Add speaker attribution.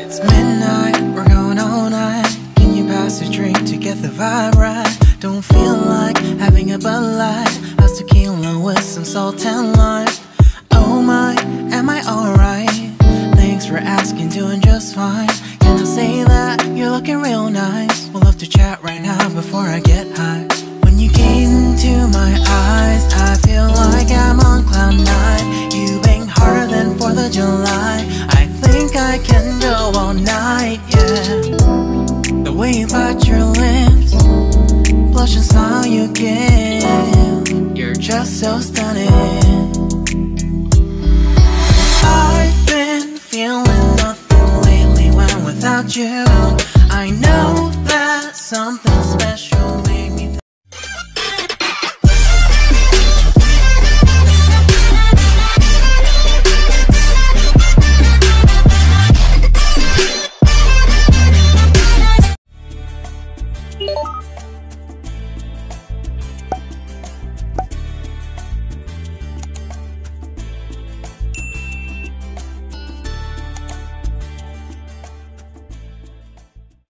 Speaker 1: It's midnight, we're going all night. Can you pass a drink to get the vibe right? Don't feel like having a Bud Light. How's tequila with some salt and lime? Oh my, am I alright? Thanks for asking, doing just fine. Can I say that you're looking real nice? We'll love to chat right now before I get high. When you gaze into my eyes, I feel like I'm on cloud nine. You bang harder than 4th of July. I think I can go all night, yeah. The way you bite your lips, blush and smile you give, you're just so stunning. I've been feeling nothing lately when without you. I know that something